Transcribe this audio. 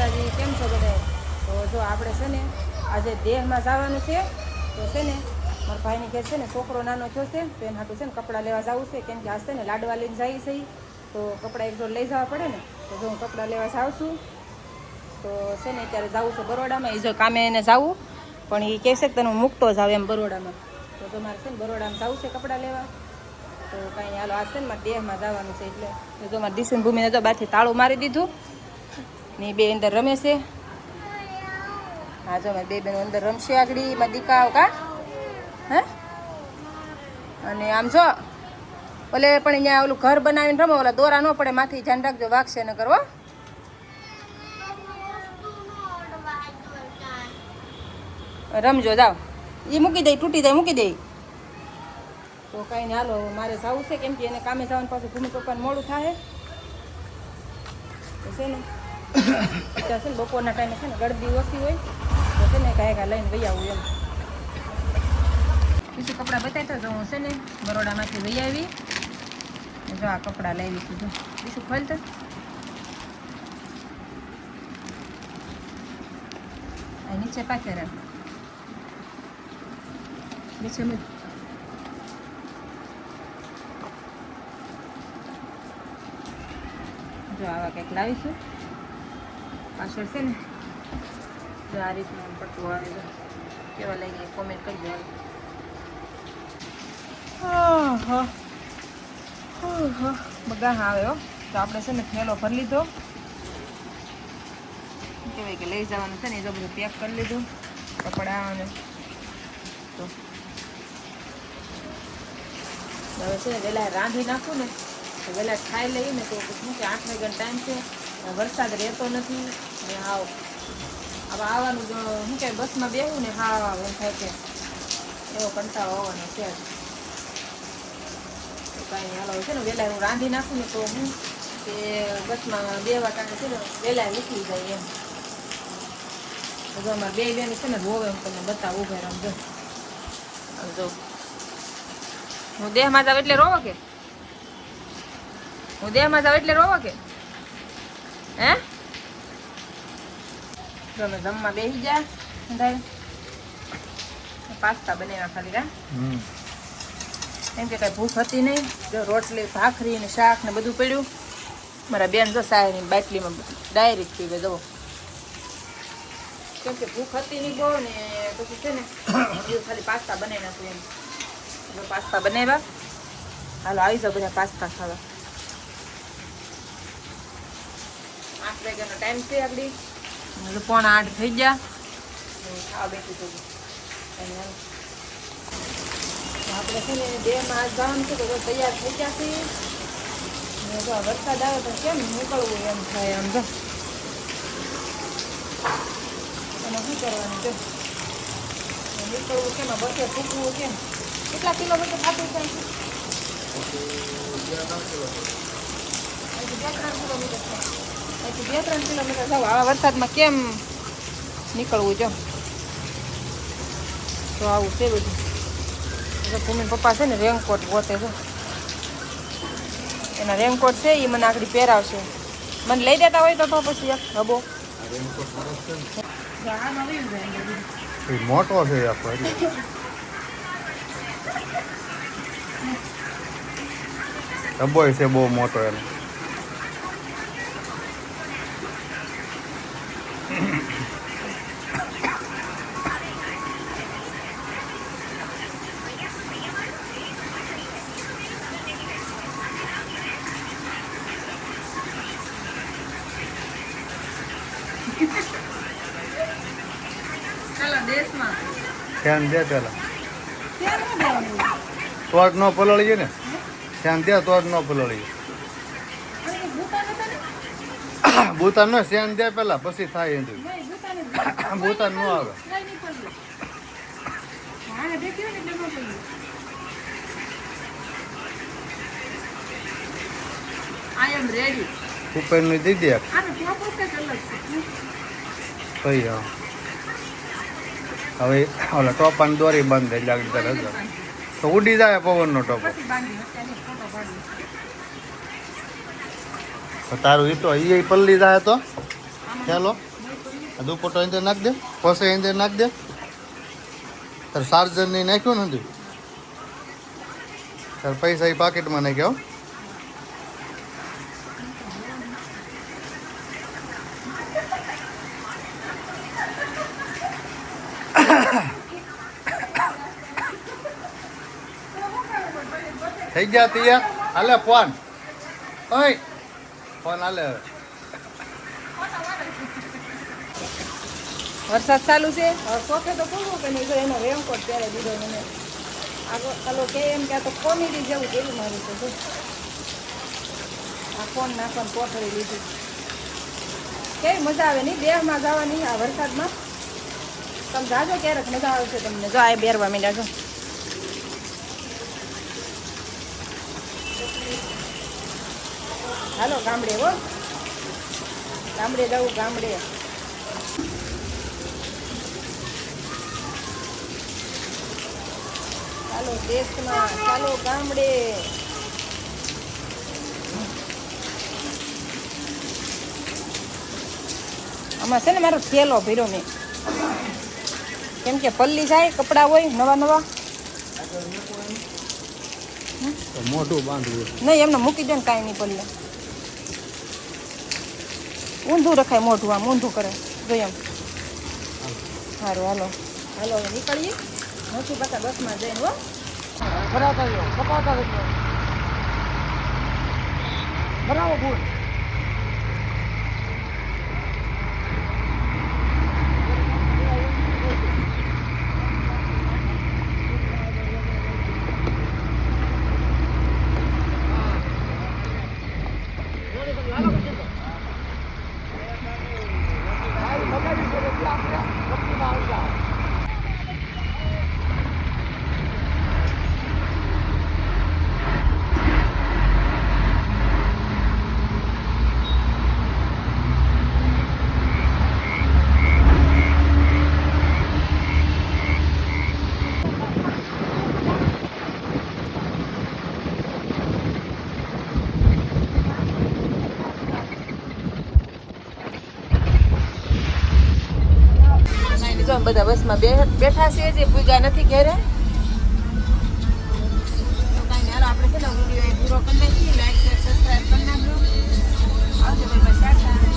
માતાજી, કેમ છો બધા? તો જો આપણે છે ને આજે દેહમાં જવાનું છે. તો છે ને મારા ભાઈની ઘેર છે ને છોકરો નાનો થયો છે, તો એના હાટું છે ને કપડાં લેવા જવું છે. કેમ કે આ છે ને લાડવા લઈને જઈએ છે, તો કપડાં એક જોડ લઈ જવા પડે ને. તો જો હું કપડાં લેવા જાઉં છું. તો છે ને અત્યારે જવું છે બરોડામાં. એ જો કામે એને જવું, પણ એ કહેશે કે તને હું મૂકતો જાવ એમ બરોડામાં. તો તમારે છે ને બરોડામાં જવું છે કપડાં લેવા. તો કાંઈ હાલો આ છે ને મારે દેહમાં જવાનું છે. એટલે જો મારે દિશુન ભૂમિને તો બહારથી તાળું મારી દીધું ને બે અંદર રમે છે. હા જો મારે બે બેનો અંદર રમશે. આગળ મારા દીકા કા હે. અને આમ જો ઓલે પણ અહીંયા ઓલું ઘર બનાવીને રમો, ઓલા દોરા ન પડે માથી ધ્યાન રાખજો, વાગશે ન કરવો. રમજો જાઓ. એ મૂકી દઈ, તૂટી જાય મૂકી દઈ. તો કાંઈ નહીં હાલો મારે જવું છે, કેમ કે એને કામે જવાનું પાછું ભૂમિ પપ્પાને મોડું થાય. તો છે ને ત્યાં છે ને બપોરના ટાઈમે છે ને ગળદી ઓછી હોય, તો છે ને કાંઈ લઈને વહી આવું એમ. બીજું કપડાં બતાવતો તો હું છે ને બરોડામાંથી વહી આવી. જો આ કપડાં લાવી છું. જો બીજું ખોલતો આ નીચે પાકે રાખ નીચે મૂક. જો આવા કંઈક લાવીશું. પાછળ છે ને જો આ રીતનું પટ્ટું આવે છે. કેવા લાગી કોમેન્ટ કરજો. બગા આવે હો. તો આપણે છે ને થેલો ભરી લીધો. કહેવાય કે લઈ જવાનું છે ને એ જો બધું પેક કરી લીધું કપડાં અને. તો હવે છે ને વહેલા રાંધી નાખું ને તો વહેલા ખાઈ લઈએ ને તો શું કે 8 વાગ્યાનો ટાઈમ છે. વરસાદ રહેતો નથી ને આવ હવે આવવાનું શું કે બસમાં બેવું ને હા એમ થાય કે એવો કંટાળો આવવાનો છે. તો કાંઈ હાલો છે ને વહેલા હું રાંધી નાખું ને તો હું કે બસમાં બેવા ટાણે છે ને વહેલા નીકળી જાય એમ. જો અમારે બે બેની છે ને રોવે હું તમને બતાવું ઉભા રમજો. જો હું દેહમાં જાવ એટલે રોવો કે? હું દેહમાં જાવ એટલે રોવો કે? હે તમે જમવા બેસી જા. પાસ્તા બનાવ્યા ખાલી રા. એમ કે કઈ ભૂખ હતી નહીં. જો રોટલી ભાખરી ને શાક ને બધું પડ્યું. મારા બેન જો સાહેબની બાટલીમાં ડાયરી જ પીવે જવો. કેમ કે ભૂખ હતી નહીં બહુ ને પછી છે ને ખાલી પાસ્તા બનાવી નાખું એમ. પાસ્તા બનાવ્યા. હાલો આવી જાઓ બધા પાસ્તા ખાવા. 8 વાગ્યાનો ટાઈમ છે. આગળ 7:45 થઈ ગયા. ખાવા બેઠી તો આપણે છે ને દેહમાં જવાનું છે તો તૈયાર થઈ ગયા છીએ. જો વરસાદ આવે તો કેમ નીકળવું એમ થાય. આમ જો એમાં શું કરવાનું છે નીકળવું કેમ બસે ફૂકવું કેમ. કેટલા કિલોમીટર થતું છે? 2-3 કિલોમીટર થાય. 2-3 કિલોમીટર જાવ. આવા વરસાદમાં કેમ નીકળવું? જો તો આવું છે બધું. ભૂમિ પપ્પા છે ને રેનકોટ ગોતે છે. એના રેનકોટ છે એ મને આગળ પહેરાવશે. મને લઈ દેતા હોય તો પછી એક હબો મોટો છે. ડબ્બો છે બહુ મોટો એનો. ધ્યાન દે પેલા તો જ ન પલળીએ ને. ધ્યાન દે તો જ ન પલળીએ. ભૂતાન નો ધ્યાન દે પેલા પછી થાય. એમ ભૂતાન ન આવે. ઉપર નું દઈ દે કઈ. હા હવે ઓલા ટોપાની દોરી બંધ એટલે આગળ તો ઉડી જાય પવનનો ટોપો. તારું એ તો એ પલ્લી જાય તો ચાલો આ દુપટ્ટો અંદર નાખ દે, પછી અંદર નાખ દે. તાર ચાર્જર નહીં નાખ્યું નથી, તાર પૈસા એ પાકીટમાં નાખ્યા હો. થઈ ગયા તૈયાર. હાલે ફોન, ઓય ફોન હાલે હવે. વરસાદ ચાલુ છે હવે શોખે તો પૂરું કે નહીં, જો એનો રેનકોટ પહેરે દીધો મને. આગળ ચાલો કે એમ કે આ તો કોમેડી જેવું કેવું મારું છે જો. આ ફોન નાખવાનું કોઠરી લીધી. કેવી મજા આવે નહીં દેહમાં જવાની આ વરસાદમાં. તમે જાજો ક્યારેક મજા આવશે તમને. જો આ બેરવા માંડ્યા જો. હાલો ગામડે હો, ગામડે જવું ગામડે. ચાલો દેશમાં, ચાલો ગામડે. આમાં છે ને મારો થેલો ભર્યો મેં, કેમ કે પલ્લી જાય કપડાં હોય નવા નવા. મોઢું બાંધવું નહીં એમને મૂકી દે ને કાંઈ નહીં પલ્લે. ઊંધું રખાય મોઢું, આમ ઊંધું કરે જો એમ. સારું હાલો હાલો હવે નીકળીએ. નથી પાછા બસમાં જઈને હો. ભરાતા ગયો, કપાતા ગયો. બરાબર ફૂલ. જો બધા બસમાં બેઠા છે, જે પૂગા નથી ઘરે. કાંઈ હાલો આપણે છે ને વિડીયો પૂરો કરી નાખીએ. લાઈક શેર સબસ્ક્રાઈબ કરી નાખજો. આવજો ભાઈ ટાટા.